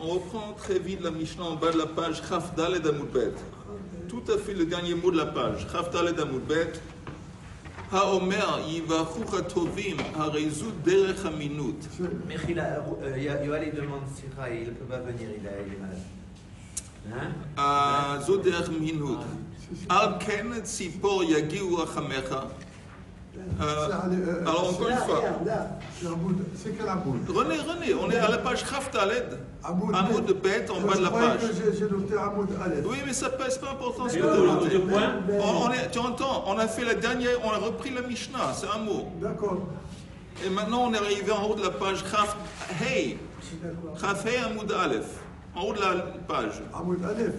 On reprend très vite la Mishnah en bas de la page Chaf Daled Amud Bet. Tout à fait le dernier mot de la page. Chaf Daled Amud Bet. Haomer yivachuch hatovim harezu derech haminut. Yoali demande si il ne peut pas venir, il est malade. Zo derech minut. Al ken tzipor yagiu achamecha. Alors encore une fois. C'est quel Amoud? René, on est à la page Chaf Daled. Amoud de bête en bas de la page. J'ai noté Amoud Aleph. Oui, mais ça c'est pas important ce que tu as noté. Tu entends, on a fait la dernière, on a repris la Mishnah, c'est un mot. D'accord. Et maintenant on est arrivé en haut de la page Chaf Hey. Chaf Hey Amoud Aleph. En haut de la page. Amoud Aleph.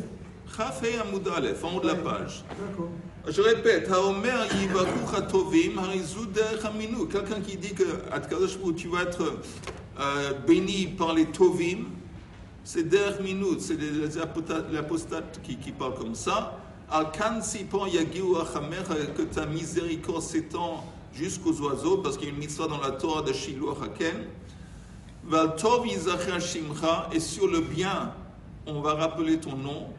Chaf Hey Amoud Aleph, en haut de la page. D'accord. Je répète, Haomer Yivachuch hatovim harezu derech haminu. Quelqu'un qui dit que Kadosh Baruch Hu, tu vas être béni par les tovim, c'est derech minut, c'est les apostates qui parlent comme ça. Al kan sipon yagiu achamecha, que ta miséricorde s'étend jusqu'aux oiseaux, parce qu'il y a une mitzvah dans la Torah de Shiluach Haken. Val tov yizacher shimcha, et sur le bien, on va rappeler ton nom.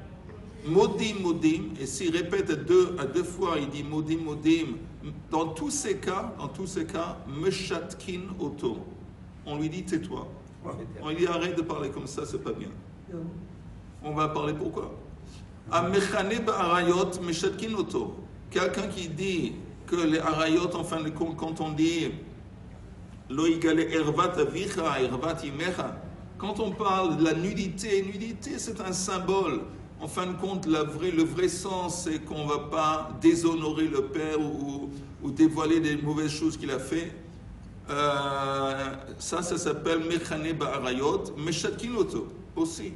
Modim, modim, et s'il répète à deux fois, il dit modim, modim. Dans tous ces cas, meshatkin oto. On lui dit tais-toi. On lui dit arrête de parler comme ça, c'est pas bien. On va parler pourquoi. Amechane ba'arayot meshatkin oto. Quelqu'un qui dit que les arayot, en fin de compte, quand on dit lo igale ervat avicha, ervat imecha, quand on parle de la nudité, c'est un symbole. En fin de compte, le vrai sens, c'est qu'on ne va pas déshonorer le père ou dévoiler des mauvaises choses qu'il a fait. Ça s'appelle Mechane Ba'arayot, Meshatkin Oto aussi.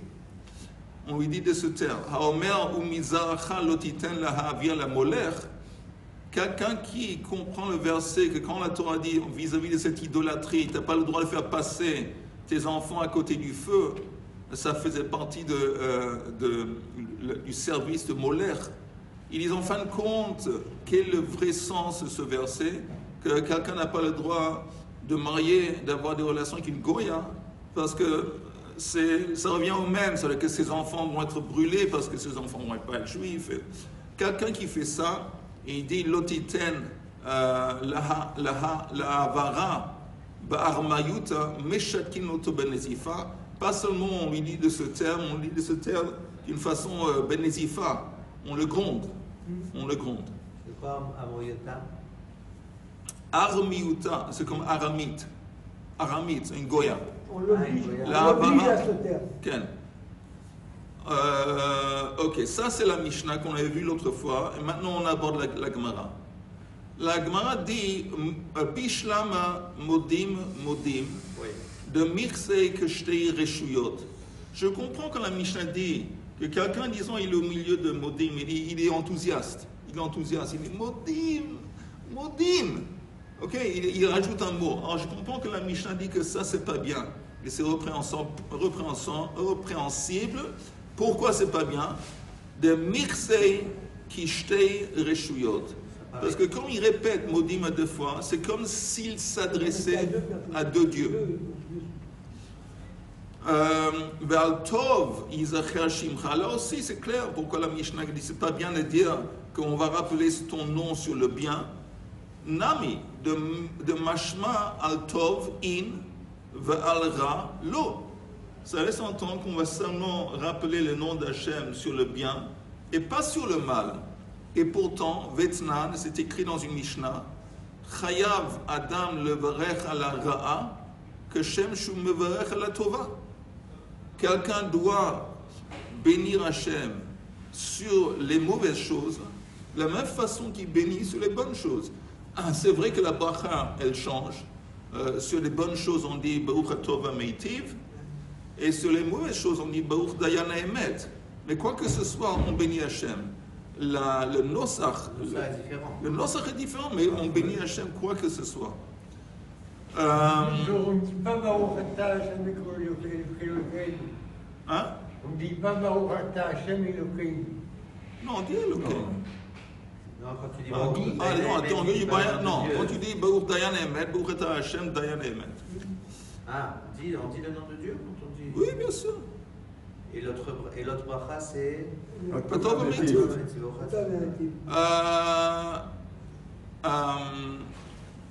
On lui dit de ce terme. Haomer ou Mizaracha lotiten laha via la molech. Quelqu'un qui comprend le verset que quand la Torah dit vis-à-vis de cette idolâtrie, tu n'as pas le droit de faire passer tes enfants à côté du feu. Ça faisait partie du service de Molech. Ils disent en fin de compte, quel est le vrai sens de ce verset? Que quelqu'un n'a pas le droit de marier, d'avoir des relations avec une Goya, parce que ça revient au même, c'est-à-dire que ses enfants vont être brûlés parce que ses enfants ne vont pas être juifs. Quelqu'un qui fait ça, il dit Lotiten la avara ba'armayuta meshatkin oto benezifa. Pas seulement on lui dit de ce terme, on dit de ce terme d'une façon benezifa. On le gronde. C'est quoi Amoyota? Armiuta, c'est comme aramite. Aramite, une goya. On l'oblige à ce terme. Ken. Ok, ça c'est la Mishnah qu'on avait vue l'autre fois. Et maintenant on aborde la Gemara. La Gemara dit Bishlama modim. De Mirsei que Shtei Reshuyot. Je comprends quand la Mishnah dit que quelqu'un, disons, il est au milieu de Modim, il est enthousiaste. Il dit Modim. Ok, il rajoute un mot. Alors je comprends que la Mishnah dit que ça, c'est pas bien. Et c'est repréhensible. Pourquoi c'est pas bien? De Mirsei qui Shtei Reshuyot. Parce que quand il répète Modim à deux fois, c'est comme s'il s'adressait à deux dieux. Là aussi, c'est clair pourquoi la Mishnah dit c'est pas bien de dire qu'on va rappeler ton nom sur le bien. Nami, de Mashma al Tov in ve'al Ra lo. Ça laisse entendre qu'on va seulement rappeler le nom d'Hachem sur le bien et pas sur le mal. Et pourtant, Vetnan, c'est écrit dans une Mishnah, Chayav Adam levarech ala ra'a, que Shem shu mevarech ala tova. Quelqu'un doit bénir Hachem sur les mauvaises choses, de la même façon qu'il bénit sur les bonnes choses. C'est vrai que la bracha, elle change. Sur les bonnes choses, on dit Baruch HaTova Meitiv, et sur les mauvaises choses, on dit Baruch Dayana Emet. Mais quoi que ce soit, on bénit Hachem. Le nosach est différent, mais on bénit Hachem quoi que ce soit. On ne dit pas Baruch Ata Hashem Elohim. Hein? On ne dit pas Baruch Ata Hashem Elohim. Non, on dit Elohim. Non, quand tu dis Baruch. Non, attends, non, quand tu dis Baruch Dayan Emet, Baruch Ata Hashem Dayan Emet. Ah, on dit le nom de Dieu quand on dit... Oui, bien sûr. Et l'autre bracha, c'est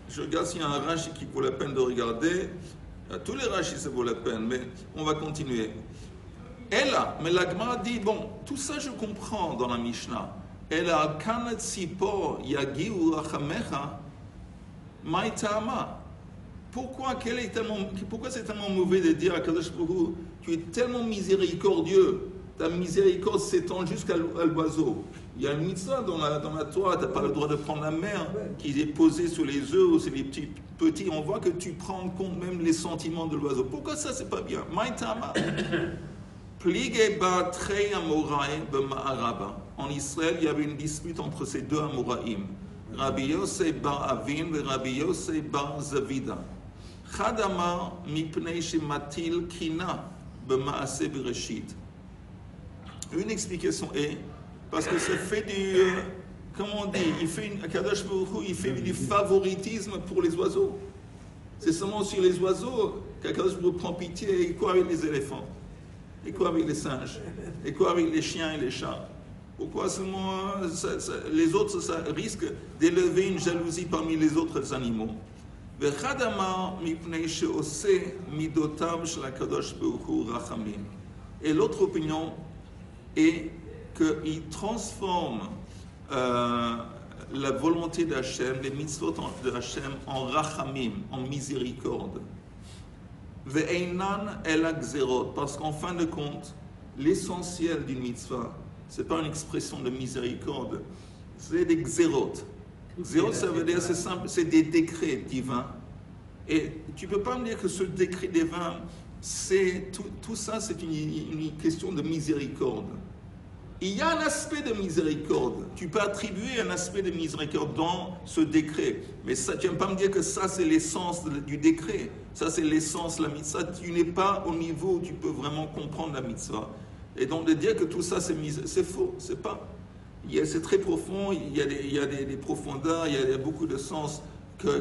je regarde s'il y a un Rashi qui vaut la peine de regarder. Tous les Rashis, ça vaut la peine, mais on va continuer. Et là, mais la Gemara dit, bon, tout ça je comprends dans la Mishnah. Et là, kanat sipo yagiu rachamecha maitama. Pourquoi c'est tellement mauvais de dire à Kadosh Baruch Hu, tu es tellement miséricordieux, ta miséricorde s'étend jusqu'à l'oiseau. Il y a une mitzvah dans la Torah, tu n'as pas le droit de prendre la mer qui est posée sur les œufs ou sur les petits. On voit que tu prends en compte même les sentiments de l'oiseau. Pourquoi ça, c'est pas bien? Maïtama. En Israël, il y avait une dispute entre ces deux Amoraïm. Rabbi Yosef bar Avin et Rabbi Yosef bar Zavida. Chadama mipnei shematil kina b'maase bereshit. Une explication est parce que ça fait du, comment on dit, il fait du favoritisme pour les oiseaux. C'est seulement sur les oiseaux qu'Akadosh Baruch Hu prend pitié. Et quoi avec les éléphants? Et quoi avec les singes? Et quoi avec les chiens et les chats? Pourquoi seulement les autres, ça risque d'élever une jalousie parmi les autres animaux? Et l'autre opinion est qu'il transforme la volonté d'Hachem, les mitzvot de Hachem, en rachamim, en miséricorde. Ve'einan el ha'gzerot, parce qu'en fin de compte, l'essentiel d'une mitzvah, ce n'est pas une expression de miséricorde, c'est des gzerot. Gzerot, ça veut dire, c'est simple, c'est des décrets divins. Et tu ne peux pas me dire que ce décret divin, tout ça, c'est une question de miséricorde. Il y a un aspect de miséricorde. Tu peux attribuer un aspect de miséricorde dans ce décret. Mais ça, tu ne vas pas me dire que ça, c'est l'essence du décret. Ça, c'est l'essence de la mitzvah. Tu n'es pas au niveau où tu peux vraiment comprendre la mitzvah. Et donc, de dire que tout ça, c'est faux. C'est pas. C'est très profond. Il y a des profondeurs. Il y a beaucoup de sens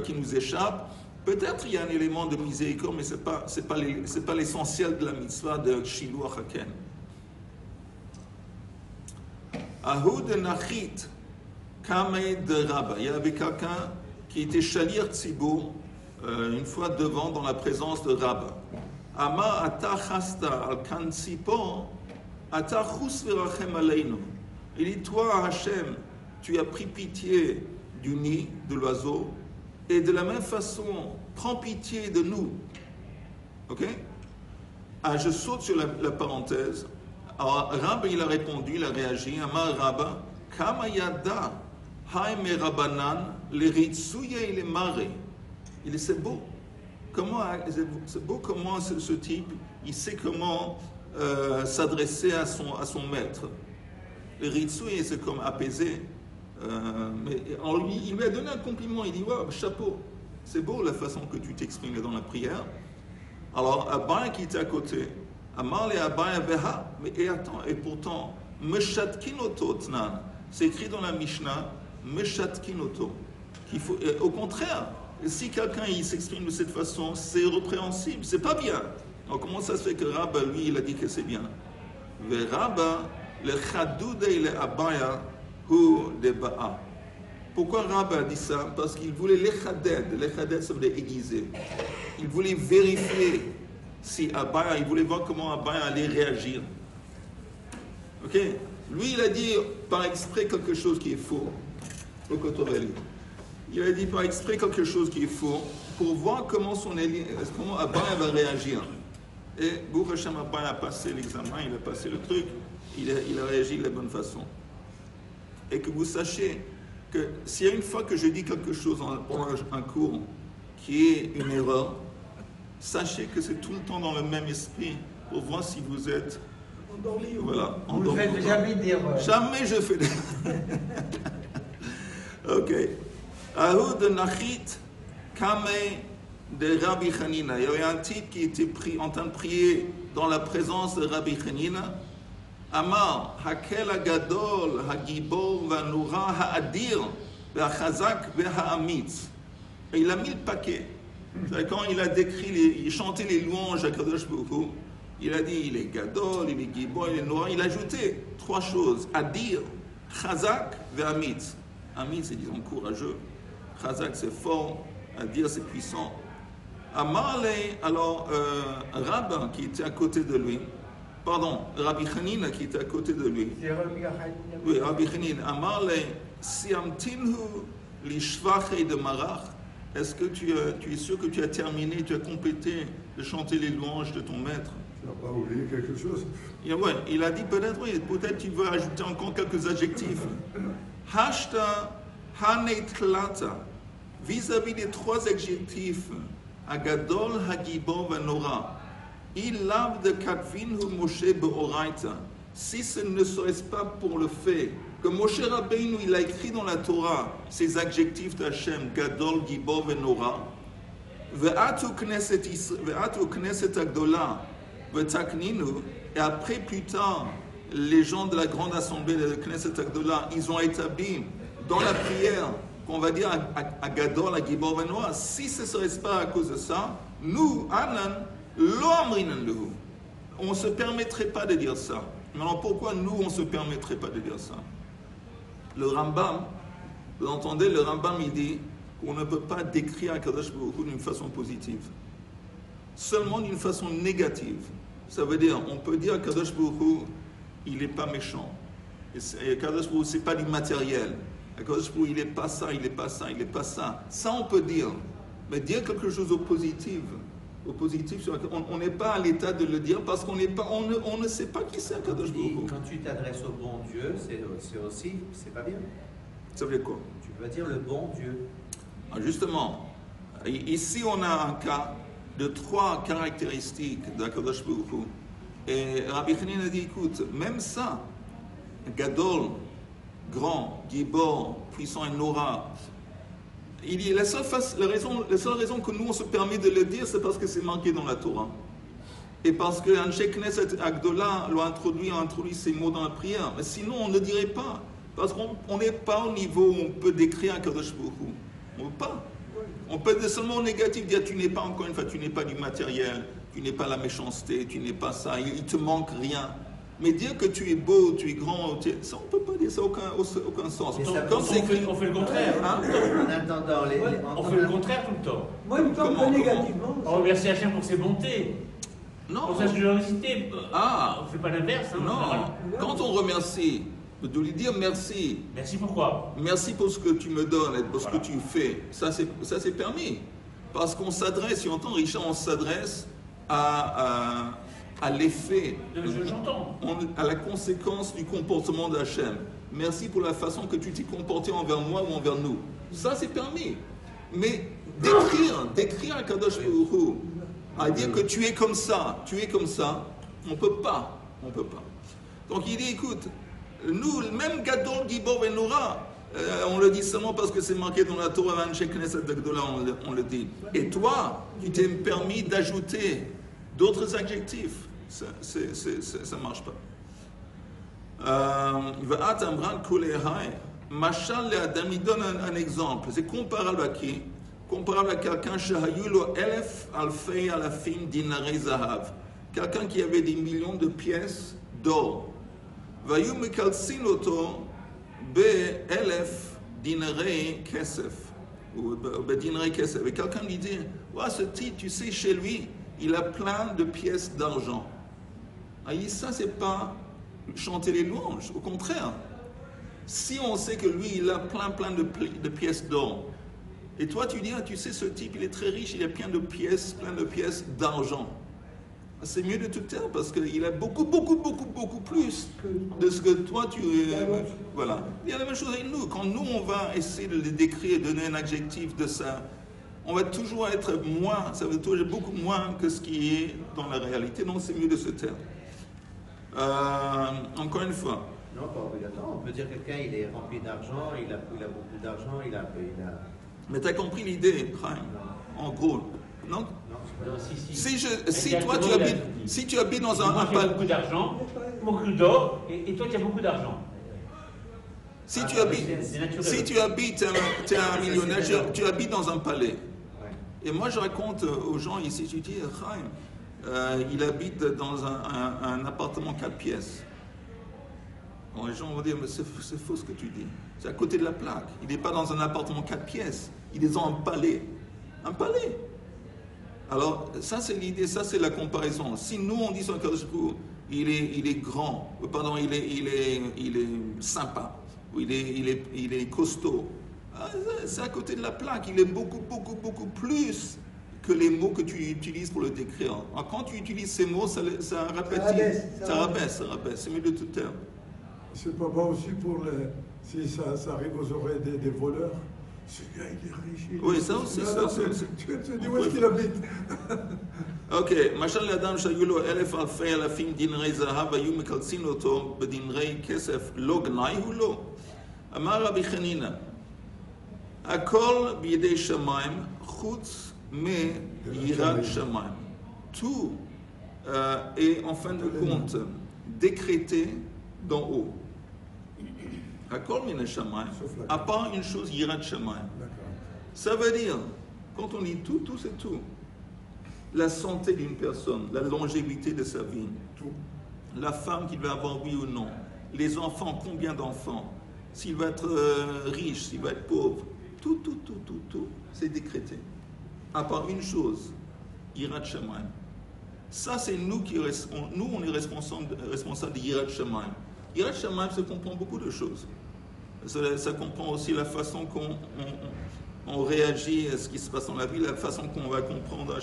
qui nous échappent. Peut-être il y a un élément de miséricorde, mais ce n'est pas l'essentiel de la mitzvah de Shiluach Haken. Ahud Nachit Kamei de Rabba. Il y avait quelqu'un qui était Shalir Tzibour une fois devant dans la présence de Rabba. Ama ata chasta al kan tzipor ata chus verachem aleinu. Il dit, toi Hachem, tu as pris pitié du nid de l'oiseau et de la même façon prends pitié de nous. Ok? Je saute sur la parenthèse. Alors, Rabba, il a répondu, il a réagi. Amar Rabba, Kama yada, haime Rabbanan, le ritsuye le mare. Il dit, c'est beau. C'est beau comment ce type, il sait comment s'adresser à son maître. Le ritsuye, c'est comme apaiser. Mais il lui a donné un compliment. Il dit, wow, chapeau. C'est beau la façon que tu t'exprimes dans la prière. Alors, Abba qui était à côté, Amar le Abba veha, mais et attends, et pourtant, Meshatkinoto Tnan, c'est écrit dans la Mishnah, Meshatkinoto. Au contraire, si quelqu'un il s'exprime de cette façon, c'est répréhensible, c'est pas bien. Alors comment ça se fait que Rabba, lui, il a dit que c'est bien? Ve Rabba, le Chadoudei le Abaya, hu de Ba'a. Pourquoi Rabba a dit ça? Parce qu'il voulait l'echaded, ça veut dire aiguiser. Il voulait vérifier si Abaya, il voulait voir comment Abaya allait réagir. Ok? Lui, il a dit par exprès quelque chose qui est faux. Il a dit par exprès quelque chose qui est faux pour voir comment Abaya va réagir. Et Baruch Hashem, Abaya a passé l'examen, il a passé le truc, il a réagi de la bonne façon. Et que vous sachiez que s'il y a une fois que je dis quelque chose pendant un cours qui est une erreur, sachez que c'est tout le temps dans le même esprit pour voir si vous êtes endormi. Voilà, endormi. Vous ne faites jamais d'erreur. Jamais je fais d'erreur. Ok. Ahud Nachit Kamei de Rabbi Hanina. Il y avait un type qui était en train de prier dans la présence de Rabbi Hanina. Amar, Hakel Agadol, Hagibor, Vanura, Haadir, Vachazak, Vahamitz. Il a mis le paquet. Quand il a décrit, il chantait les louanges à Kadosh Baruch Hu, Il a dit, il est gadol, il est gibor, il est noir. Il a ajouté 3 choses à dire. Chazak ve amitz. Amitz, c'est disons courageux. Chazak, c'est fort. À dire, c'est puissant. Amarle, alors, Rabbin qui était à côté de lui, pardon, Rabbi Hanina qui était à côté de lui. C'est Rabbi Hanina. Oui, Rabbi Hanina. Amarle, siamtinhu lishvachei de marach. Est-ce que tu es sûr que tu as terminé, tu as complété de chanter les louanges de ton maître? Tu n'as pas oublié quelque chose? Ouais, il a dit peut-être, oui, peut-être tu veux ajouter encore quelques adjectifs. Hashta hanetlata. Vis-à-vis des 3 adjectifs, Agadol, Hagibor, Vanora, il lave de Katvinhu Moshe Beoraita. Si ce ne serait pas pour le fait que Moshe Rabbeinu, il a écrit dans la Torah ces adjectifs d'Hachem, Gadol, Gibor, Vanora, Ve'atu Knesset Agdola, Ve'takninu, et après, plus tard, les gens de la grande assemblée de Knesset Agdola, ils ont établi dans la prière qu'on va dire à Gadol, à Gibor Venoa, si ce ne serait pas à cause de ça, nous, Anan, l'omrinan lehu, on ne se permettrait pas de dire ça. Maintenant, pourquoi nous, on ne se permettrait pas de dire ça? Le Rambam, vous entendez, le Rambam, il dit qu'on ne peut pas décrire Akadosh Baruch Hu d'une façon positive, seulement d'une façon négative. Ça veut dire, on peut dire Akadosh Baruch Hu, il n'est pas méchant. Et Akadosh Baruch Hu, ce n'est pas du matériel. Il n'est pas ça, il n'est pas ça, il n'est pas ça. Ça, on peut dire. Mais dire quelque chose au positif, on n'est pas à l'état de le dire parce qu'on ne sait pas qui c'est Akadosh Baruch Hu. Quand tu t'adresses au bon Dieu, c'est aussi, c'est pas bien. Ça veut dire quoi? Tu peux dire le bon Dieu. Justement, ici on a un cas de 3 caractéristiques d'Akadosh Baruch Hu. Et Rabbi Hanina a dit, écoute, même ça, Gadol, grand, Gibor, puissant et Nora. Il dit, la seule raison que nous on se permet de le dire, c'est parce que c'est marqué dans la Torah. Et parce que Anshe Knesset Agdola a introduit ces mots dans la prière. Mais sinon, on ne dirait pas. Parce qu'on n'est pas au niveau où on peut décrire un Kadosh Baruch Hu. On ne peut pas. On peut seulement au négatif dire, tu n'es pas, encore une fois, tu n'es pas du matériel, tu n'es pas la méchanceté, tu n'es pas ça, il te manque rien. Mais dire que tu es beau, tu es grand, ça on ne peut pas dire, ça n'a aucun sens. On fait le contraire. Hein? En attendant, On fait le contraire tout le temps. Moi, il me semble que négativement. On remercie Hachem pour ses bontés, Non. pour sa générosité. Ah. On ne fait pas l'inverse. Hein, Non. Quand on remercie, de lui dire merci. Merci pourquoi? Merci pour ce que tu me donnes et pour ce que tu fais. Ça c'est permis. Parce qu'on s'adresse, si on entend Richard, on s'adresse à l'effet, J'entends. à la conséquence du comportement d'Hachem. Merci pour la façon que tu t'es comporté envers moi ou envers nous. Ça, c'est permis. Mais décrire à Kadosh Baruch Hu, à dire que tu es comme ça, on ne peut pas. Donc il dit, écoute, nous, même Gadol, Gibor et Nora, on le dit seulement parce que c'est marqué dans la Torah, on le dit. Et toi, tu t'es permis d'ajouter d'autres adjectifs. Ça ne marche pas. Machal le Adam, il donne un exemple. C'est comparable à qui? Comparable à quelqu'un, quelqu'un qui avait des millions de pièces d'or. Vayu mekalsin oto be-elef dinarei kesef. Ou be-dinarei kesef. Et quelqu'un lui dit, ouais, ce type, tu sais, chez lui, il a plein de pièces d'argent. Et ça, c'est pas chanter les louanges. Au contraire, si on sait que lui, il a plein de pièces d'or, et toi, tu dis, ah, tu sais, ce type, il est très riche, il a plein de pièces d'argent. C'est mieux de tout faire parce qu'il a beaucoup plus de ce que toi tu voilà. Il y a la même chose avec nous. Quand nous on va essayer de le décrire, donner un adjectif de ça, on va toujours être moins, ça veut toujours beaucoup moins que ce qui est dans la réalité. Donc c'est mieux de se taire. Encore une fois. Non, pas obligatoirement. On peut dire quelqu'un il est rempli d'argent, il a beaucoup d'argent, il a. Mais tu as compris l'idée, Chaim, en gros, non? Si tu habites dans un palais. J'ai beaucoup d'argent, beaucoup d'or, et toi tu as beaucoup d'argent. Si tu habites, tu es un millionnaire, tu habites dans un palais. Ouais. Et moi je raconte aux gens ici, je dis, Chaim, il habite dans un appartement 4 pièces. Bon, les gens vont dire, mais c'est faux ce que tu dis. C'est à côté de la plaque. Il n'est pas dans un appartement 4 pièces. Il est dans un palais. Un palais. Alors, ça c'est l'idée, ça c'est la comparaison. Si nous on dit sur Kadosh Baruch Hu, il est grand, pardon, il est sympa, ou il est costaud, c'est à côté de la plaque. Il est beaucoup beaucoup que les mots que tu utilises pour le décrire. Alors, quand tu utilises ces mots, ça rabaisse. C'est mieux de tout terme. C'est pas bon aussi pour si ça arrive aux oreilles des voleurs. Ce gars, il est riche. Oui, ça aussi. Tu dis où est-ce qu'il habite? Ok, משל לאדם שהיו לו 1,000 דינרי זהב היו מקלצין אותו בדינרי כסף לא גנאי הוא לא. אמר רבי חנינא, הכל בידי שמיים חוץ מיראת שמיים. Tout est en fin de compte décrété d'en haut. À part une chose, Yirat Shamayim. Ça veut dire, quand on dit tout, c'est tout. La santé d'une personne, la longévité de sa vie, tout. La femme qu'il va avoir, oui ou non, les enfants, combien d'enfants, s'il va être riche, s'il va être pauvre, tout, c'est décrété. À part une chose, Yirat Shamayim. Ça, c'est nous on est responsable de Yirat Shamayim. Yirat Shamayim, ça comprend beaucoup de choses. Ça comprend aussi la façon qu'on réagit à ce qui se passe dans la vie, la façon qu'on va comprendre,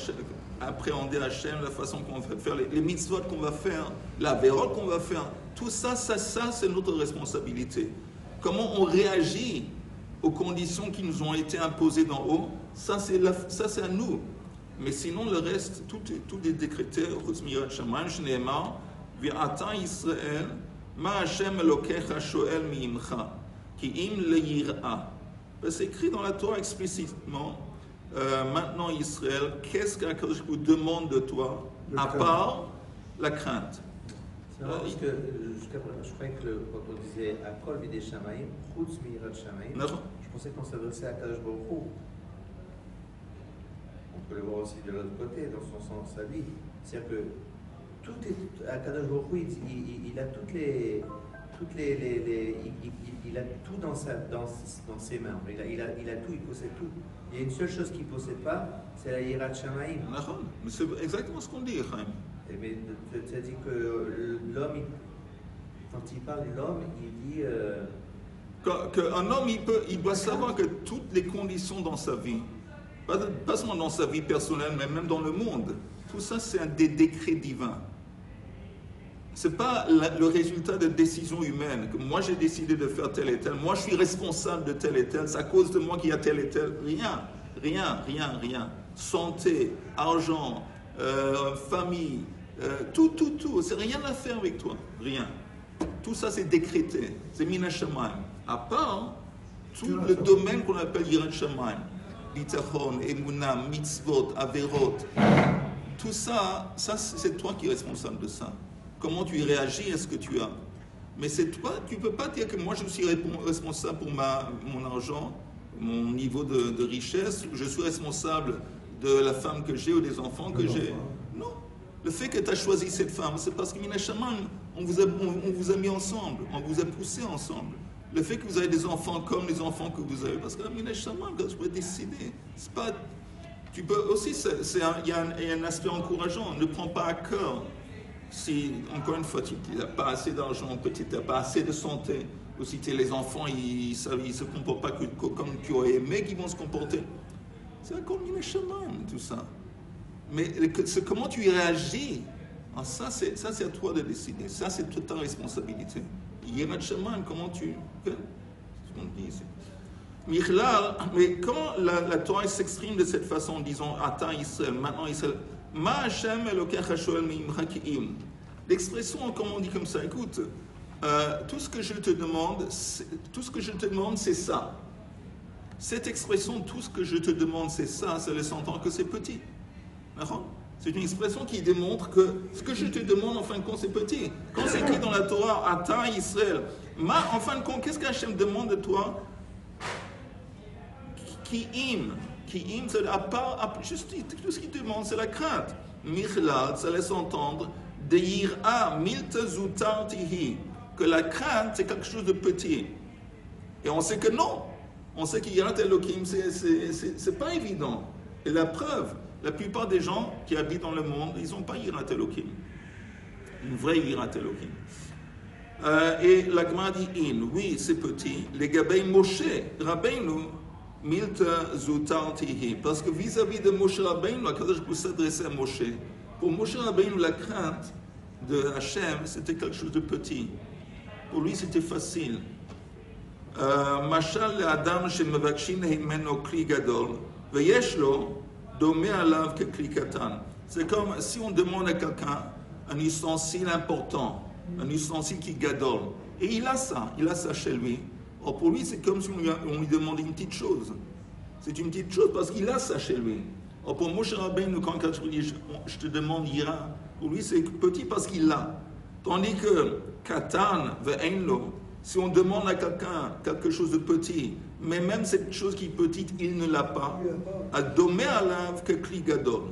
appréhender Hachem, la façon qu'on va faire les mitzvot qu'on va faire, la vérole qu'on va faire. Tout ça, c'est notre responsabilité. Comment on réagit aux conditions qui nous ont été imposées d'en haut, ça c'est à nous. Mais sinon, le reste, tout est décrété. Chutz mirat shamayim shneimar v'ata Yisrael ma Hashem Elokecha shoel mi'imcha ki im le'yir'a. C'est écrit dans la Torah explicitement. Maintenant, Israël, qu'est-ce qu'Akadosh Baruch Hu demande de toi, à part la crainte? C'est vrai, parce que je croyais que quand on disait Akol bidei shamayim, chutz mirat shamayim, je pensais qu'on s'adressait à Akadosh Baruch Hu. On peut le voir aussi de l'autre côté, dans son sens à lui. C'est-à-dire que tout est à Akadosh Baruch Hu, il a il a tout dans ses mains. Il a tout, il possède tout. Il y a une seule chose qu'il ne possède pas, c'est la Yirat Shamayim. Mais c'est exactement ce qu'on dit, Chaim. Mais tu as dit que l'homme, quand il parle de l'homme, il dit... Qu'un homme, il doit savoir que toutes les conditions dans sa vie, pas seulement dans sa vie personnelle, mais même dans le monde, tout ça c'est des décrets divins. Ce n'est pas le résultat de décisions humaines, que moi j'ai décidé de faire tel et tel, moi je suis responsable de tel et tel, c'est à cause de moi qu'il y a tel et tel. Rien. Santé, argent, famille, tout. C'est rien à faire avec toi, rien. Tout ça c'est décrété, c'est Min Hashamayim. À part tout le domaine qu'on appelle Yirat Shamayim, Bitachon, Emunah, Mitzvot, Averot, tout ça c'est toi qui es responsable de ça. Comment tu réagis à ce que tu as. Mais c'est toi, tu ne peux pas dire que moi je suis responsable pour mon argent, mon niveau de richesse, je suis responsable de la femme que j'ai ou des enfants que j'ai. Non. Le fait que tu as choisi cette femme, c'est parce que Min Hashamayim, on vous a mis ensemble, on vous a poussé ensemble. Le fait que vous avez des enfants comme les enfants que vous avez, parce que Min Hashamayim, quand je peux décider, c'est pas. Tu peux aussi, il y a un aspect encourageant, ne prends pas à cœur. Si, encore une fois, tu n'as pas assez d'argent, peut-être tu n'as pas assez de santé, ou si les enfants, ils ne se comportent pas comme tu aurais aimé qu'ils vont se comporter. C'est encore Min Hashamayim, tout ça. Mais comment tu y réagis, ça c'est à toi de décider. Ça, c'est toute ta responsabilité. Yirat Shamayim, comment tu fais? C'est ce qu'on dit ici. Mais quand la Torah s'exprime de cette façon, disons, Ata Israël, maintenant Israël, Ma Hashem Elokecha shoel mi'imcha ki im. L'expression, comme on dit comme ça, écoute, tout ce que je te demande, c'est ça. Cette expression, tout ce que je te demande, c'est ça, ça laisse entendre que c'est petit. C'est une expression qui démontre que ce que je te demande, en fin de compte, c'est petit. Quand c'est écrit dans la Torah, Ata Israël, en fin de compte, qu'est-ce qu'Hachem demande de toi? Ki im, c'est à part, juste tout ce qu'il demande, c'est la crainte. Michlal, ça laisse entendre, de yira milta zutartihi, que la crainte c'est quelque chose de petit. Et on sait que non. On sait qu'il y a un Elohim, c'est pas évident. Et la preuve, la plupart des gens qui habitent dans le monde, ils n'ont pas Yirat Elohim. Une vraie Yirat Elohim. Et la Gemara dit in, oui, c'est petit. Les Gabei Moshe, Rabbeinu, milta zutartihi. Parce que vis-à-vis de Moshe Rabbeinu, la Kadosh peut s'adresser à Moshe. Pour Moshe Rabbeinu, la crainte de Hachem, c'était quelque chose de petit. Pour lui, c'était facile. Mashal l'Adam shemevakshim himeno kli gadol, veyesh lo domé alav ke kli katan. C'est comme si on demande à quelqu'un un ustensile important, un ustensile qui gadol, et il a ça chez lui. Or pour lui, c'est comme si on lui demandait une petite chose. C'est une petite chose parce qu'il a ça chez lui. Or pour Moshe Rabbeinu, quand je te demande Yira, pour lui c'est petit parce qu'il l'a. Tandis que katan ve'enlo, si on demande à quelqu'un quelque chose de petit, mais même cette chose qui est petite, il ne l'a pas, à domé alav que kli gadol.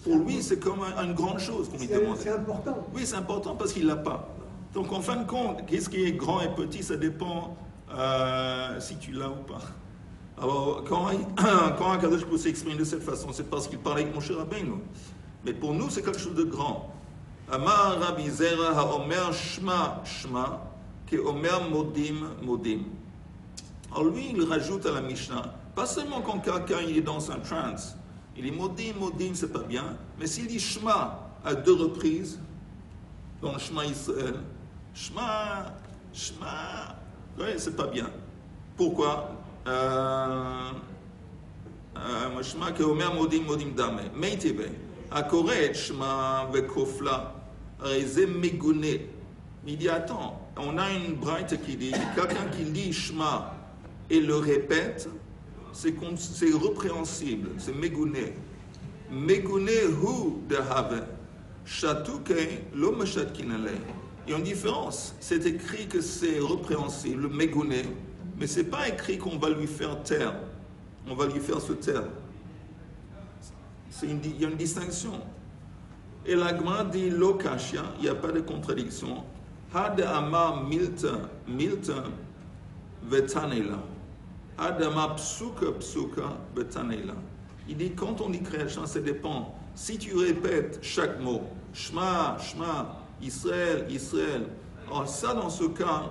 Pour lui, c'est comme une grande chose qu'on lui demande. C'est important. Oui, c'est important parce qu'il ne l'a pas. Donc en fin de compte, qu'est-ce qui est grand et petit, ça dépend si tu l'as ou pas. Alors, quand Akadosh peut s'exprimer de cette façon, c'est parce qu'il parle avec Moshe Rabbeinu. Mais pour nous, c'est quelque chose de grand. Amar Rabbi Zera haomer shma shma ke omer modim modim. Alors lui, il rajoute à la Mishnah, pas seulement quand quelqu'un est dans un trance, il dit modim modim, c'est pas bien, mais s'il dit shma à 2 reprises, dans le Shema Israël, shma, ouais, c'est pas bien. Pourquoi? Shma ke omer modim modim dame. Meiteve. Akoret shma vekofla. Reze megune. Il dit attends, on a une braïte qui dit quelqu'un qui dit shma et le répète, c'est répréhensible, c'est megune. Megune hu de have. Shatuke lo meshatkinale. Il y a une différence. C'est écrit que c'est répréhensible, le megune. Mais ce n'est pas écrit qu'on va lui faire taire. On va lui faire se taire. Il y a une distinction. Et la Gemara dit lokashia, il n'y a pas de contradiction. Had ama milta vetanela. Had ama psuka vetanela. Il dit quand on dit création, ça dépend. Si tu répètes chaque mot, Shema, Israël. Alors ça, dans ce cas,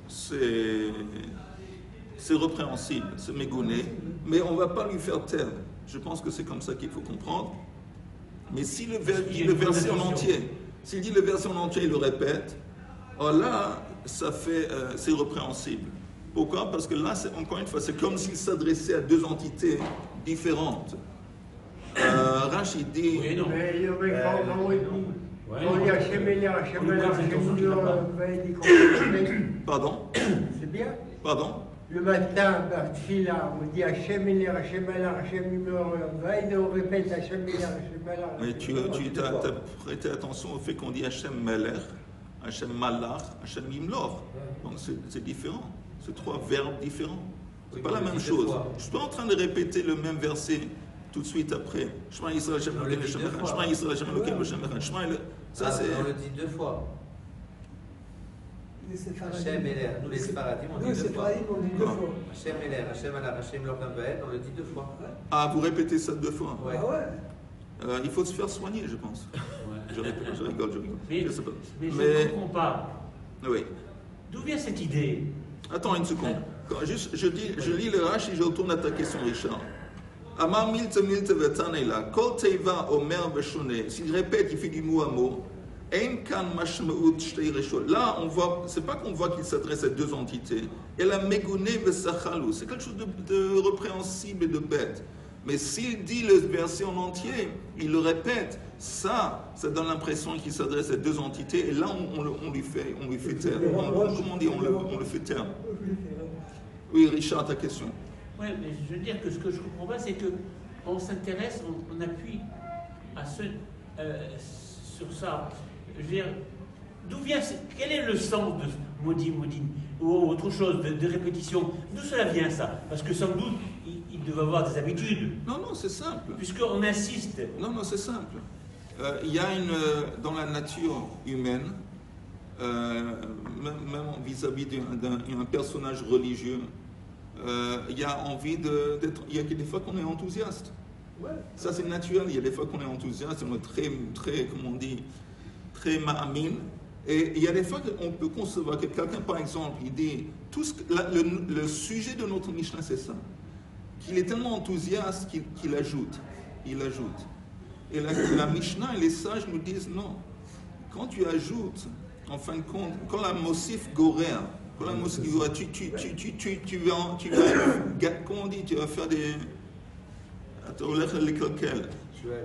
c'est répréhensible, c'est mégouné, mais on ne va pas lui faire taire. Je pense que c'est comme ça qu'il faut comprendre. Mais si le verset en entier, s'il dit le verset en entier, il le répète, alors là, c'est répréhensible. Pourquoi? Parce que là, encore une fois, c'est comme s'il s'adressait à 2 entités différentes. Rachid dit... Oui, non. Pardon? C'est bien. Pardon? Le matin, là, on dit Hachem Eler, Hachem Elar, Hachem Imor, et on répète Hachem Eler, Hachem Elar. Mais tu as prêté attention au fait qu'on dit Hachem Meler, Hachem Malach, Hachem Imlor. Donc c'est différent. C'est 3 verbes différents. C'est pas la même chose. Je suis pas en train de répéter le même verset tout de suite après. Shema Yisrael Hashem Elokeinu Hashem Echad. Shema Yisrael Hashem Elokeinu Hashem Echad. Ça c'est. On le dit 2 fois. Hachem Eler, nous les Sfaradim, on dit 2 fois. Hachem Eler, Hachem Alach, Hachem Lor Gambael, on le dit 2 fois. Ah, vous répétez ça 2 fois. Ouais. Il faut se faire soigner, je pense. Je rigole. Mais je sais pas. Mais je ne comprends pas. Oui. D'où vient cette idée? Attends une seconde. Je lis le Rashi et je retourne à ta question, Richard. Amar milta vetanela, kol teiva omer veshone. S'il répète, il fait du mot à mot. Ein kan mashmeut shtei reshot. Là, on voit, c'est pas qu'on voit qu'il s'adresse à 2 entités. Et la megune vesachalu, c'est quelque chose de répréhensible et de bête. Mais s'il dit le verset en entier, il le répète, ça donne l'impression qu'il s'adresse à 2 entités. Et là, on lui fait taire. Comment on dit, on le fait taire. Oui, Richard, ta question. Oui, mais je veux dire que ce que je ne comprends pas, c'est qu'on s'intéresse, on appuie sur ça. Je veux dire, D'où vient, quel est le sens de Modim, ou autre chose, de répétition? D'où cela vient ça? Parce que sans doute, il devait avoir des habitudes. Non, c'est simple. Puisqu'on insiste. Non, c'est simple. Il y a dans la nature humaine, même vis-à-vis d'un personnage religieux, il y a envie d'être. Il y a des fois qu'on est enthousiaste. Ouais. Ça, c'est naturel. Il y a des fois qu'on est enthousiaste, on est très, comment on dit, très ma'amin. Et il y a des fois qu'on peut concevoir que quelqu'un, par exemple, il dit, le sujet de notre Mishnah, c'est ça. Qu'il est tellement enthousiaste qu'il ajoute. Il ajoute. Et la Mishnah et les sages nous disent non. Quand tu ajoutes, en fin de compte, quand la Mosif Goréa, quand la Mosif Goréa, tu vas, comment on dit, tu vas faire des. Attends, lesquels? Tu vas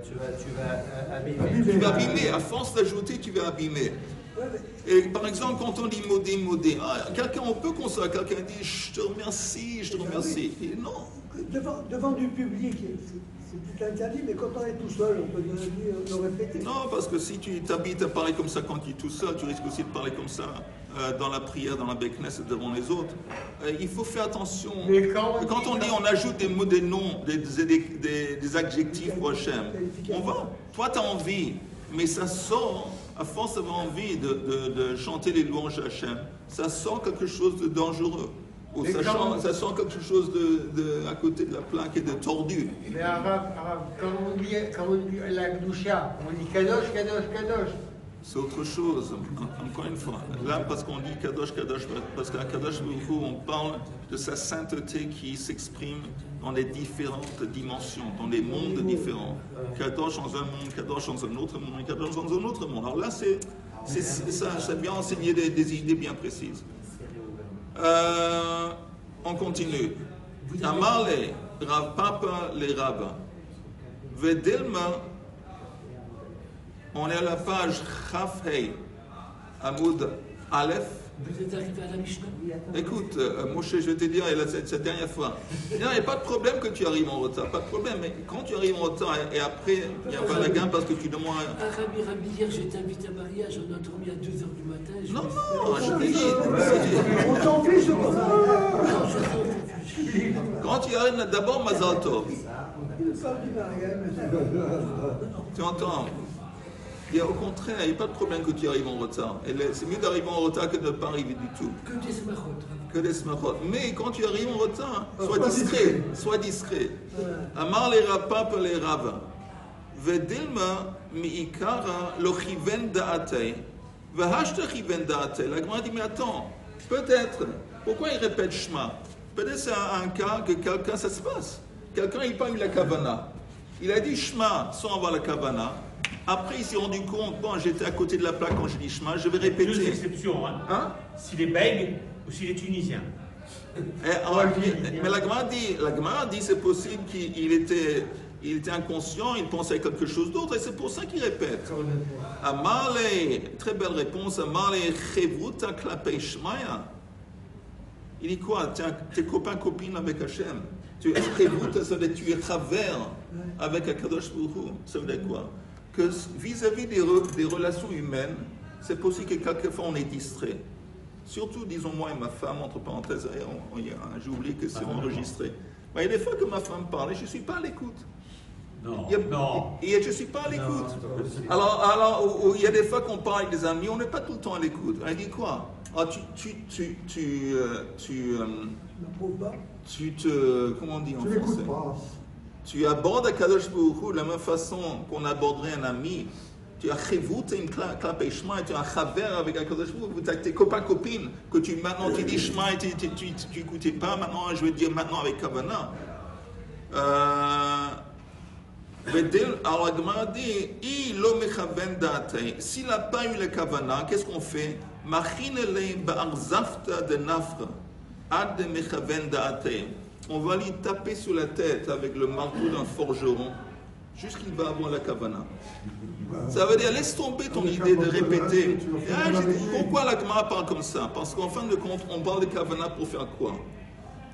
abîmer. Tu vas abîmer. À force d'ajouter, tu vas abîmer. Et par exemple, quand on dit modé, quelqu'un, on peut concevoir, quelqu'un dit je te remercie. Et non. Devant du public, c'est interdit, mais quand on est tout seul, on peut le répéter. Non, parce que si tu t'habites à parler comme ça quand tu es tout seul, tu risques aussi de parler comme ça dans la prière, dans la Beknes et devant les autres. Il faut faire attention. Quand on dit on ajoute des mots, des noms, des adjectifs au Hachem, on va. Toi, tu as envie, mais ça sort, à force d'avoir envie de chanter les louanges à Hachem, ça sort quelque chose de dangereux. Ou ça sent quelque chose à côté de la plaque et de tordu. Mais arabe, quand on dit la Gdusha, on dit Kadosh. C'est autre chose, encore une fois. Là, parce qu'on dit Kadosh, parce qu'à Kadosh Baruch Hu, on parle de sa sainteté qui s'exprime dans les différentes dimensions, dans des mondes différents. Kadosh dans un monde, Kadosh dans un autre monde, Kadosh dans un autre monde. Alors là, ça vient enseigner des idées bien précises. On continue. Amar le Rav Papa le Rabbin. Vedelma, on est à la page Chaf Hei, Amoud Aleph. Vous êtes arrivé à la Mishnah? Écoute, Moshe, je vais te dire, cette dernière fois, il n'y a pas de problème que tu arrives en retard, pas de problème, mais quand tu arrives en retard et après, il n'y a pas la gamme parce que tu demandes. Rabbi, hier, j'étais invité à mariage, on a dormi à 2h du matin. Non, je t'ai dit. On s'en fiche, Quand tu arrives, d'abord, Mazal Tov. Tu entends? Au contraire, il n'y a pas de problème que tu arrives en retard. C'est mieux d'arriver en retard que de ne pas arriver du tout. Que des smachot. Mais quand tu arrives en retard, sois discret. Amar les rapap les rava. Vedilma mi'ikara lo chiven da'atei. Vehashta chiven da'atei. La Gemara dit, mais attends, peut-être, pourquoi il répète Shema? Peut-être c'est un cas que quelqu'un, ça se passe. Quelqu'un n'a pas eu la kavana. Il a dit Shema sans avoir la kavana. Après, il s'est rendu compte, bon, j'étais à côté de la plaque quand j'ai dit Shema, je vais répéter. Deux exceptions, hein? S'il est bègue ou s'il est tunisien. Mais la Gemara dit, c'est possible qu'il était inconscient, il pensait à quelque chose d'autre, et c'est pour ça qu'il répète. Amarle, très belle réponse, Amarle chevruta klapei shmaya. Il dit quoi? T'es copain-copine avec Hachem. Tu es chevruta, ça veut dire tu es travers avec Akadosh Baruch Hu. Ça veut dire quoi? Que vis-à-vis des relations humaines, c'est possible que quelquefois on est distrait. Surtout, disons, moi et ma femme, entre parenthèses, j'ai oublié que c'est enregistré. Mais il y a des fois que ma femme parle et je ne suis pas à l'écoute. Non. Je ne suis pas à l'écoute. Alors, il y a des fois qu'on parle avec des amis, on n'est pas tout le temps à l'écoute. Elle dit quoi? Comment on dit en français? Tu abordes Akadosh Baruch Hu de la même façon qu'on aborderait un ami. Tu as chevut, tu as une clap et chemin, tu as un chaver avec Akadosh Baruch Hu, tu as tes copains-copines, que maintenant tu dis chemin et tu n'écoutais pas, maintenant je vais dire maintenant avec Kavana. Alors la Gemara dit, s'il n'a pas eu le Kavana, qu'est-ce qu'on fait? On va lui taper sur la tête avec le marteau d'un forgeron jusqu'il va avoir la kavana. Ça veut dire, laisse tomber ton idée de répéter. Pourquoi la Gemara parle comme ça? Parce qu'en fin de compte, on parle de kavana pour faire quoi?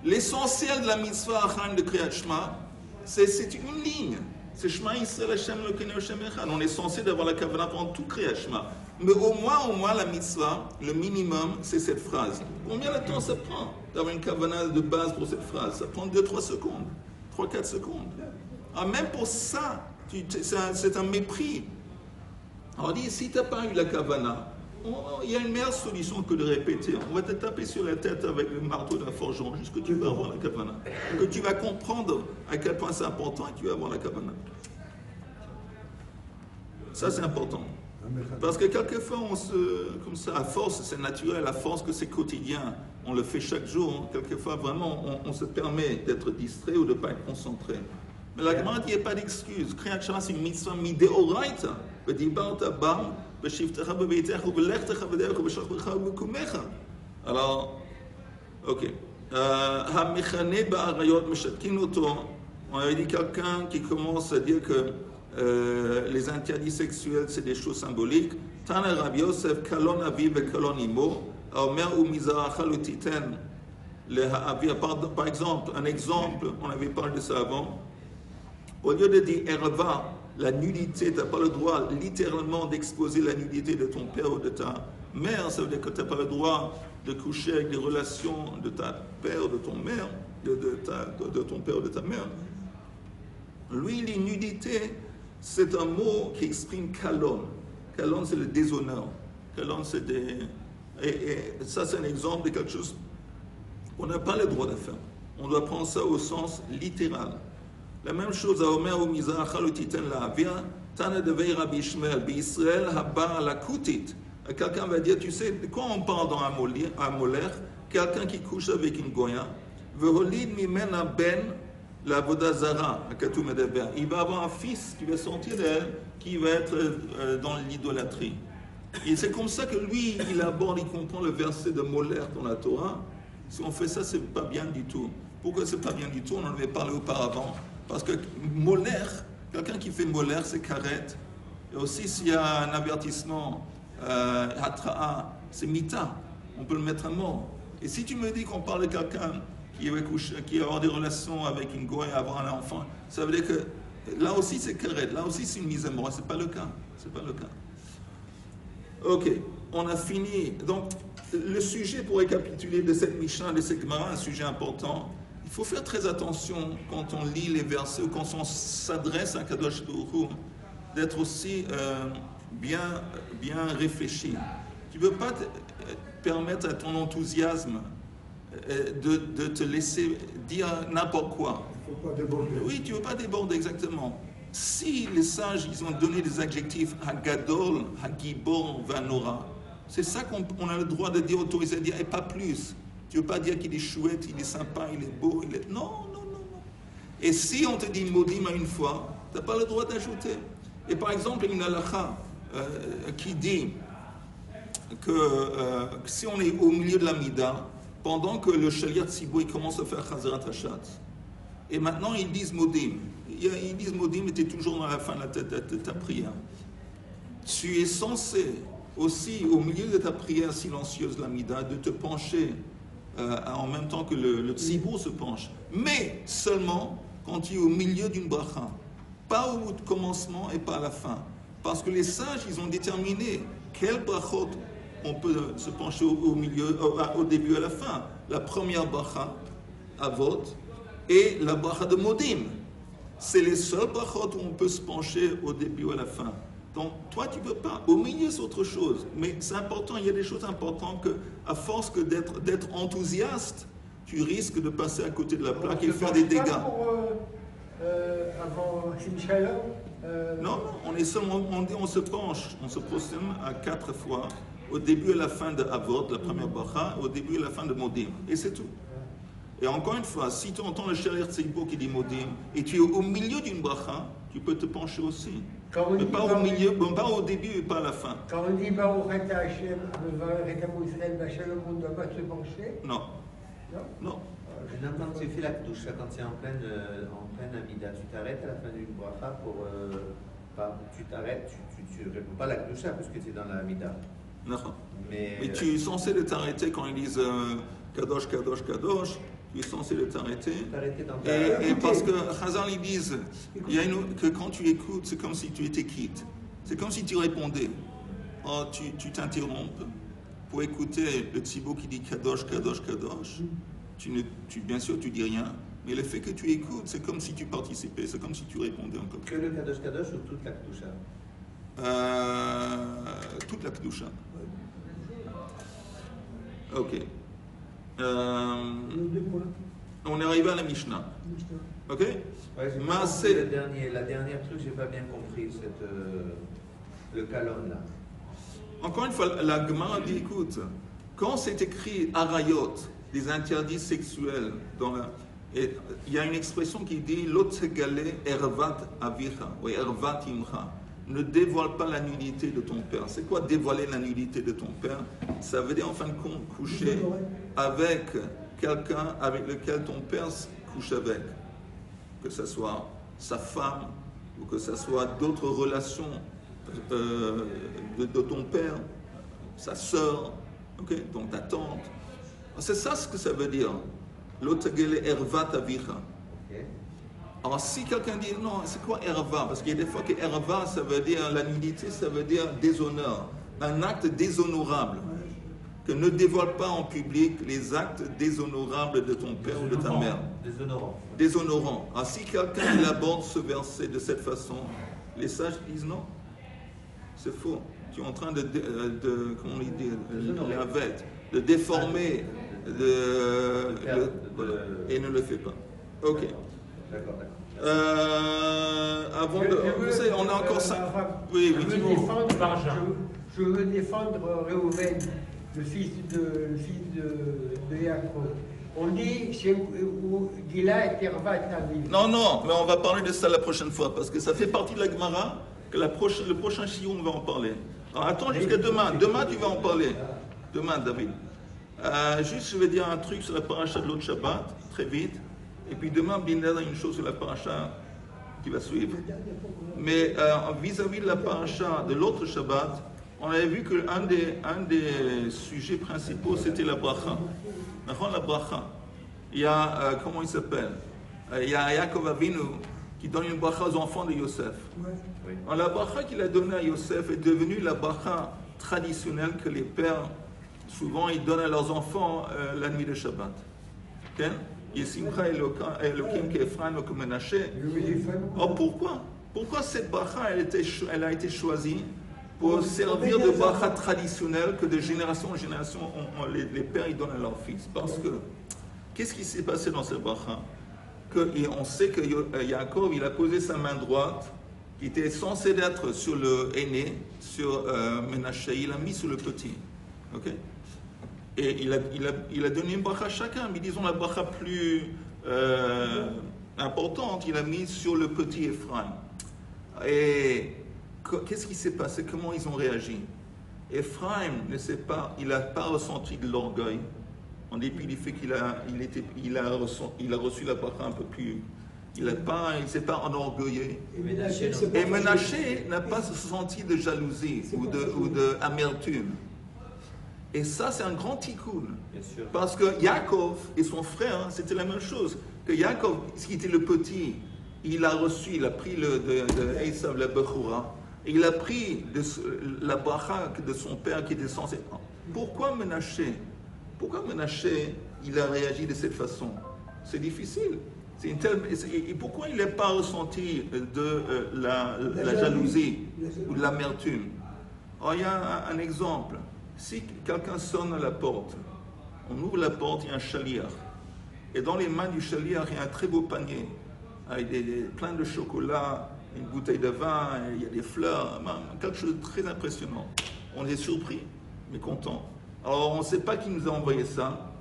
L'essentiel de la mitzvah achan de Kriyat Shema, c'est une ligne. C'est Shema Yisrael Hashem Elokeinu Hashem Echad. On est censé d'avoir la kavanah pendant tout créé Shema. Mais au moins, la mitzvah, le minimum, c'est cette phrase. Combien de temps ça prend d'avoir une kavanah de base pour cette phrase? Ça prend 2-3 secondes, 3-4 secondes. Alors même pour ça, c'est un mépris. Alors on dit, si tu n'as pas eu la kavanah, il y a une meilleure solution que de répéter. On va te taper sur la tête avec le marteau d'un forgeron jusqu'à ce que tu vas avoir la kavanah. Que tu vas comprendre à quel point c'est important et que tu vas avoir la kavanah. Ça, c'est important. Parce que quelquefois, comme ça, à force, c'est naturel, à force que c'est quotidien, on le fait chaque jour, quelquefois, vraiment, on se permet d'être distrait ou de ne pas être concentré. Mais la Gemara dit, il n'y a pas d'excuse. Kriyat Shema, c'est une mitzvah mideoraita. Alors, ok. On avait dit quelqu'un qui commence à dire que les interdits sexuels, c'est des choses symboliques. Tana Rabbi Yosef, kalon aviv et kalon imo, omer ou mizaracha l'utiten. Par exemple, on avait parlé de ça avant. Au lieu de dire erva, la nudité, tu n'as pas le droit littéralement d'exposer la nudité de ton père ou de ta mère. Ça veut dire que tu n'as pas le droit de coucher avec des relations de ta père, de ton mère, de ton père ou de ta mère. Lui, les nudités, c'est un mot qui exprime kalon. Kalon, c'est le déshonneur. Kalon, c'est des... Et ça, c'est un exemple de quelque chose qu'on n'a pas le droit de faire. On doit prendre ça au sens littéral. La même chose à Omer ou Mizracha le Titen la Avia, Tana de Veira Bishmel, Israël Haba la Kutit. Quelqu'un va dire, tu sais, de quoi on parle dans un molaire? Quelqu'un qui couche avec une goya, Veholid Mimena Ben la Vodazara, il va avoir un fils qui va sortir d'elle, qui va être dans l'idolâtrie. Et c'est comme ça que lui, il aborde, il comprend le verset de molaire dans la Torah. Si on fait ça, c'est pas bien du tout. Pourquoi c'est pas bien du tout? On en avait parlé auparavant. Parce que molaire, quelqu'un qui fait molaire, c'est karet. Et aussi, s'il y a un avertissement, hatra'a, c'est mita. On peut le mettre à mort. Et si tu me dis qu'on parle de quelqu'un qui va avoir des relations avec une goye et avoir un enfant, ça veut dire que là aussi c'est karet, là aussi c'est une mise à mort. C'est pas le cas. C'est pas le cas. Ok, on a fini. Donc, le sujet, pour récapituler de cette Mishnah, de cette Gemara, un sujet important. Il faut faire très attention quand on lit les versets ou quand on s'adresse à Kadosh Baruch Hu, d'être aussi bien réfléchi. Tu ne veux pas permettre à ton enthousiasme de te laisser dire n'importe quoi. Il ne faut pas déborder. Oui, tu ne veux pas déborder, exactement. Si les sages, ils ont donné des adjectifs Hagadol, Hagibor, Vanora, c'est ça qu'on a le droit de dire, autorisé à dire, et pas plus. Tu ne veux pas dire qu'il est chouette, il est sympa, il est beau, il est... Non. Et si on te dit Modim à une fois, tu n'as pas le droit d'ajouter. Et par exemple, une halakha qui dit que si on est au milieu de la Mida, pendant que le Shaliat Tzibou commence à faire Chazarat Hashat, et maintenant ils disent Modim. Ils disent Modim, et tu es toujours dans la fin de ta prière. Tu es censé aussi, au milieu de ta prière silencieuse, la Mida, de te pencher en même temps que le tzibur se penche, mais seulement quand tu es au milieu d'une bracha, pas au commencement et pas à la fin, parce que les sages, ils ont déterminé quelle brachot on peut se pencher au milieu, au début et à la fin. La première bracha, avot, et la bracha de modim. C'est les seules brachot où on peut se pencher au début ou à la fin. Donc, toi, tu ne peux pas. Au milieu, c'est autre chose. Mais c'est important, il y a des choses importantes que, à force que d'être enthousiaste, tu risques de passer à côté de la plaque et faire des dégâts. Avant Shalom Non, on se penche, on se prosterne à 4 fois, au début et à la fin de Avot, la première bracha, au début et à la fin de Modim. Et c'est tout. Et encore une fois, si tu entends le Shaliat Tzibou qui dit Modim, et tu es au milieu d'une bracha, tu peux te pencher aussi. Mais pas au milieu, pas au début et pas à la fin. Quand on dit Baruch Ata Hashem, Retamu Israël, Bachalom, on ne doit pas se pencher? Non. Quand tu fais la Kedusha, quand tu es en pleine Amida, tu t'arrêtes à la fin d'une bracha pour... tu t'arrêtes, tu ne réponds pas à la Kedusha parce que tu es dans la Amida. Non. Mais tu es censé de t'arrêter quand ils disent Kadosh, Kadosh, Kadosh. tu es censé de t'arrêter. T'arrêter dans ta... Et parce que Chazal, ils disent que quand tu écoutes, c'est comme si tu étais quitte. C'est comme si tu répondais. Oh, tu t'interrompes pour écouter le tzibou qui dit Kadosh, Kadosh, Kadosh. Bien sûr, tu dis rien. Mais le fait que tu écoutes, c'est comme si tu participais, c'est comme si tu répondais encore. Que le Kadosh Kadosh ou toute la Kedusha? Toute la Kedusha. Ok. Deux points. On est arrivé à la Mishnah. Ok? Ouais, j'ai pas Maaseh. compris la dernière truc, j'ai pas bien compris, le kalon là. Encore une fois, la Gemara dit, écoute, quand c'est écrit arayot, des interdits sexuels, il y a une expression qui dit Lotegale ervat avicha, ou ervat imcha. Ne dévoile pas la nudité de ton père. C'est quoi dévoiler la nudité de ton père? Ça veut dire en fin de compte coucher avec quelqu'un avec lequel ton père couche avec. Que ce soit sa femme ou que ce soit d'autres relations de ton père, sa sœur, okay? Donc ta tante. C'est ça ce que ça veut dire. L'otagele ervat avicha. Alors si quelqu'un dit non, c'est quoi erva? Parce qu'il y a des fois que erva, ça veut dire la nudité, ça veut dire déshonneur, un acte déshonorable. Que ne dévoile pas en public les actes déshonorables de ton père ou de ta mère. Déshonorant. Alors si quelqu'un il aborde ce verset de cette façon, les sages disent non, c'est faux. Tu es en train de comment on dit, de déformer, et ne le fais pas. Ok. D'accord. Avant vous savez, on a encore 5. Oui. Je veux défendre Réhouven, le fils de Yaakov. On dit Gila et Terva et Taviv. Non, mais on va parler de ça la prochaine fois, parce que ça fait partie de la Gemara, que le prochain shiur, on va en parler. Alors attends jusqu'à demain. Demain, tu vas en parler. Demain, David. Juste, je vais dire un truc sur la paracha de l'autre Shabbat, très vite. Et puis demain, Blinder a une chose sur la paracha qui va suivre. Mais vis-à-vis de la paracha de l'autre Shabbat, on avait vu qu'un des sujets principaux, c'était la bracha. La bracha. Il y a, comment il s'appelle? Il y a Yaakov Avinu qui donne une bracha aux enfants de Yosef. Alors, la bracha qu'il a donnée à Yosef est devenue la bracha traditionnelle que les pères, souvent, ils donnent à leurs enfants la nuit de Shabbat. Okay? Oh, pourquoi cette bracha elle a été choisie pour servir de bracha traditionnelle que de génération en génération les pères ils donnent à leurs fils? Parce que qu'est-ce qui s'est passé dans cette bracha? On sait que Yaakov il a posé sa main droite qui était censée être sur le aîné, sur Menaché, il l'a mis sur le petit. Okay? Et il a donné une bracha à chacun, mais disons la bracha plus importante, il a mis sur le petit Ephraim. Et qu'est-ce qui s'est passé? Comment ils ont réagi? Ephraim il n'a pas ressenti de l'orgueil, en dépit du fait qu'il a reçu la bracha un peu plus. Il ne s'est pas enorgueillé. Et Menaché n'a pas senti de jalousie ou d'amertume. Et ça, c'est un grand tikkun. Parce que Yaakov et son frère, c'était la même chose. Que Yaakov, qui était le petit, il a pris de Esav la Bechura, et il a pris la bracha de son père qui était censé. Pourquoi Menaché, il a réagi de cette façon? C'est difficile. Et pourquoi il n'a pas ressenti de la jalousie ou de l'amertume? Alors, il y a un exemple. Si quelqu'un sonne à la porte, on ouvre la porte, il y a un chaliar. Et dans les mains du chaliar, il y a un très beau panier, avec plein de chocolat, une bouteille de vin, il y a des fleurs, quelque chose de très impressionnant. On est surpris, mais content. Alors on ne sait pas qui nous a envoyé ça.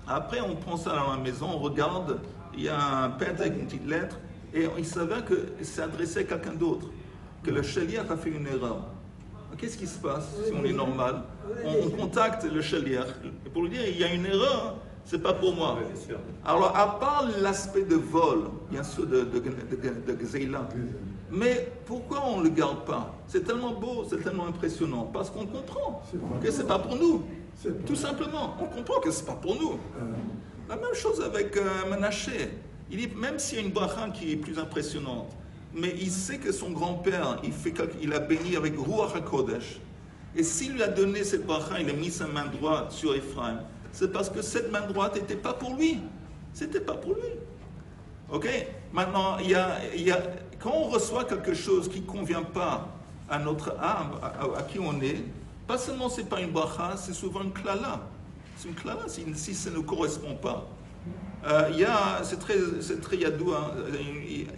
Après, on prend ça à la maison, on regarde, il y a un peintre avec une petite lettre, et il s'avère que c'est adressé à quelqu'un d'autre, que le chaliar a fait une erreur. Qu'est-ce qui se passe si on est normal? On contacte le chaliar pour lui dire il y a une erreur, c'est pas pour moi. Alors, à part l'aspect de vol, bien sûr, de Gzeila, mais pourquoi on ne le garde pas? C'est tellement beau, c'est tellement impressionnant, parce qu'on comprend que c'est pas pour nous. Tout simplement, on comprend que c'est pas pour nous. La même chose avec Menaché. Même s'il y a une bracha qui est plus impressionnante, mais il sait que son grand-père, il a béni avec Ruach HaKodesh. Et s'il lui a donné cette bracha, il a mis sa main droite sur Ephraim, c'est parce que cette main droite n'était pas pour lui. C'était pas pour lui. Ok? Maintenant, quand on reçoit quelque chose qui ne convient pas à notre âme, à qui on est, pas seulement c'est pas une bracha, c'est souvent une klala. C'est une klala si ça ne correspond pas. C'est très yadou.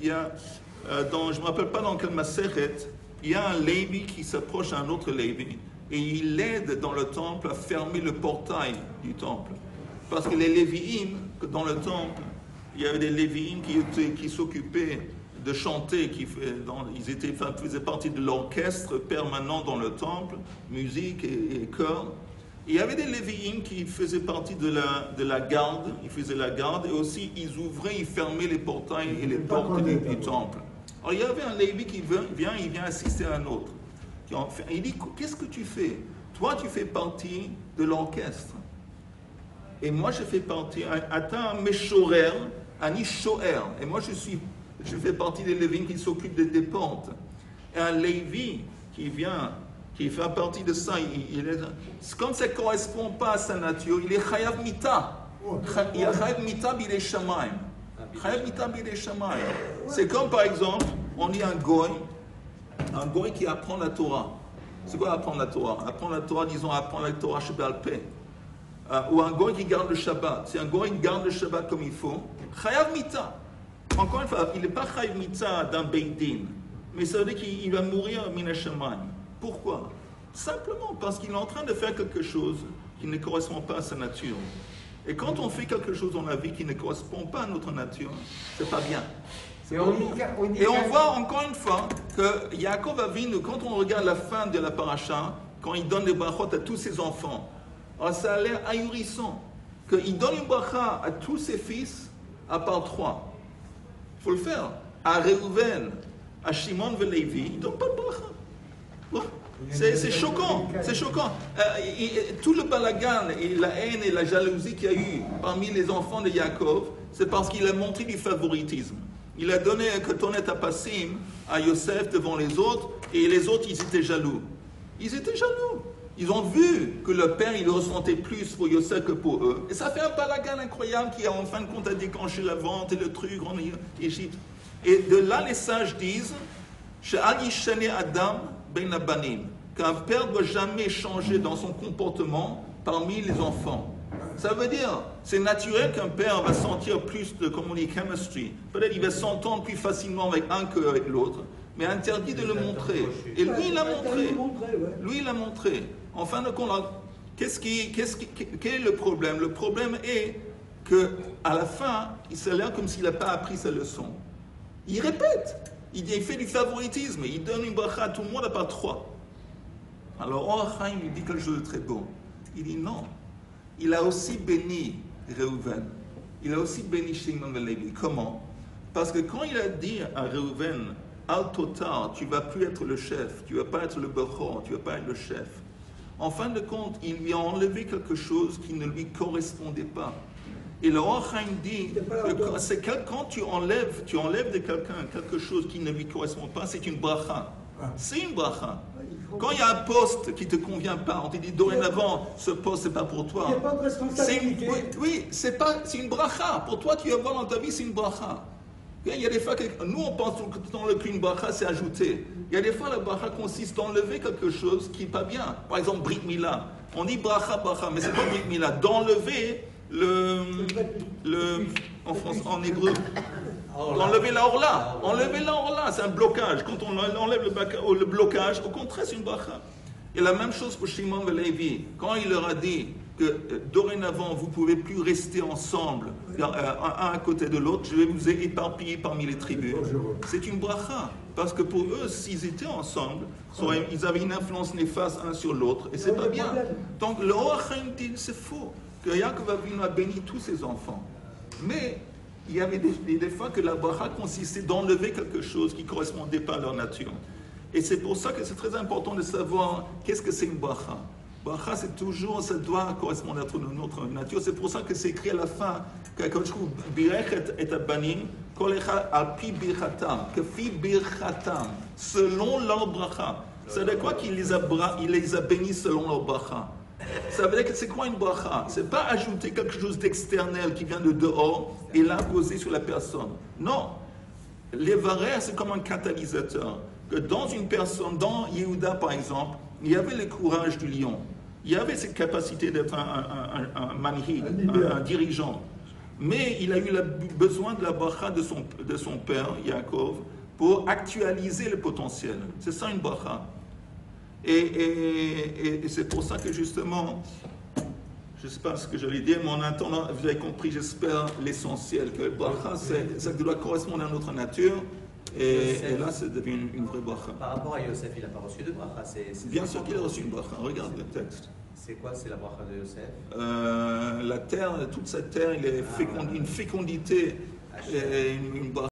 Je ne me rappelle pas dans quel maseret, il y a un Lévi qui s'approche à un autre Lévi et il l'aide dans le temple à fermer le portail du temple. Parce que les Lévi'im, dans le temple, il y avait des Lévi'im qui s'occupaient de chanter, faisaient partie de l'orchestre permanent dans le temple, musique et chœur. Il y avait des Lévi'im qui faisaient partie de la garde, ils faisaient la garde et aussi ils ouvraient, ils fermaient les portails et les portes du temple. Alors il y avait un Lévi qui vient assister à un autre. Il dit, qu'est-ce que tu fais? Toi tu fais partie de l'orchestre. Et moi je fais partie, Ata Meshorer, Ani Shoer. Et moi je fais partie des Lévi'im qui s'occupent des portes. Et un Lévi qui fait partie de ça, comme ça ne correspond pas à sa nature, il est Chayav Mita. Il est Chayav Mita Bidei Shamayim. Chayav Mita Bidei Shamayim. C'est comme par exemple, on dit un goy qui apprend la Torah. C'est quoi apprendre la Torah? Apprendre la Torah, disons apprendre la Torah Sheba'al Peh. Ou un goy qui garde le Shabbat. Si un goy garde le Shabbat comme il faut, Chayav Mita. Encore une fois, il n'est pas Chayav Mita d'un Beit Din, mais ça veut dire qu'il va mourir Min HaShamayim. Pourquoi? Simplement parce qu'il est en train de faire quelque chose qui ne correspond pas à sa nature. Et quand on fait quelque chose dans la vie qui ne correspond pas à notre nature, c'est pas bien. Et on voit encore une fois que Yaakov Avinu, quand on regarde la fin de la paracha, quand il donne les brachot à tous ses enfants, alors ça a l'air ahurissant qu'il donne une bracha à tous ses fils à part 3. Il faut le faire. À Reuven, à Shimon et Lévi, il ne donne pas de bracha. C'est choquant, c'est choquant. Tout le balagan et la haine et la jalousie qu'il y a eu parmi les enfants de Yaakov, c'est parce qu'il a montré du favoritisme. Il a donné un Ketonet Apassim à Yosef devant les autres, et les autres, ils étaient jaloux. Ils étaient jaloux. Ils ont vu que le père, il ressentait plus pour Yosef que pour eux. Et ça fait un balagan incroyable qui, en fin de compte, a déclenché la vente et le truc en Égypte. Et de là, les sages disent She'al yishane Adam ben abanim, qu'un père ne doit jamais changer dans son comportement parmi les enfants. Ça veut dire, c'est naturel qu'un père va sentir plus de, comme on dit, chemistry. Peut-être qu'il va s'entendre plus facilement avec un qu'avec l'autre, mais interdit de le montrer. Et lui, il l'a montré. Lui, il l'a montré. En fin de compte, quel est le problème? Le problème est qu'à la fin, il s'est l'air comme s'il n'a pas appris sa leçon. Il répète. Il fait du favoritisme. Il donne une bracha à tout le monde à part 3. Alors, Or HaChaim lui dit quelque chose de très beau. Il dit non. Il a aussi béni Reuven. Il a aussi béni Shimon et Lévi. Comment? Parce que quand il a dit à Reuven, Al Totar, tu ne vas plus être le chef, tu ne vas pas être le Bechor, tu ne vas pas être le chef. En fin de compte, il lui a enlevé quelque chose qui ne lui correspondait pas. Et le Or HaChaim dit que quand tu enlèves de quelqu'un quelque chose qui ne lui correspond pas, c'est une bracha. C'est une bracha. Quand il y a un poste qui ne te convient pas, on te dit dorénavant, ce poste, ce n'est pas pour toi. Il n'y a pas de responsabilité. C'est une bracha. Pour toi, tu vas voir dans ta vie, c'est une bracha. Il y a des fois que nous, on pense tout le temps qu'une bracha, c'est ajouter. Il y a des fois, la bracha consiste à enlever quelque chose qui n'est pas bien. Par exemple, Brit Mila. On dit bracha, mais c'est pas Brit Mila. D'enlever en hébreu. Enlever la orla. Enlever la orla, c'est un blocage. Quand on enlève le blocage, au contraire, c'est une bracha. Et la même chose pour Shimon et Lévi. Quand il leur a dit que dorénavant, vous ne pouvez plus rester ensemble, un à côté de l'autre, je vais vous éparpiller parmi les tribus. C'est une bracha. Parce que pour eux, s'ils étaient ensemble, ils avaient une influence néfaste un sur l'autre, et c'est pas bien. Donc le Or HaChaim dit, c'est faux, que Yaakov Avinu a béni tous ses enfants. Mais il y avait des fois que la bracha consistait d'enlever quelque chose qui ne correspondait pas à leur nature. Et c'est pour ça que c'est très important de savoir qu'est-ce que c'est une bracha. Bracha, c'est toujours, ça doit correspondre à notre nature. C'est pour ça que c'est écrit à la fin, quand je trouve Birech et Abanim, Kol Echad al pi birchatam, Kefi birchatam, selon leur bracha. Ça veut dire quoi qu'il les a bénis selon leur bracha? Ça veut dire que c'est quoi une bracha? C'est pas ajouter quelque chose d'externel qui vient de dehors et l'imposer sur la personne. Non. Les varères, c'est comme un catalyseur. Que dans une personne, dans Yehuda par exemple, il y avait le courage du lion. Il y avait cette capacité d'être un manhi, un dirigeant. Mais il a eu besoin de la bracha de son père, Yaakov, pour actualiser le potentiel. C'est ça une bracha. Et c'est pour ça que justement, je ne sais pas ce que j'allais dire, mais en attendant, vous avez compris, j'espère, l'essentiel, que le bracha, ça doit correspondre à notre nature. Et là, ça devient une vraie bracha. Par rapport à Yosef, il n'a pas reçu de bracha. Bien sûr qu'il a reçu une bracha. Regarde le texte. C'est quoi, c'est la bracha de Yosef? La terre, toute cette terre, il est une fécondité, une bracha.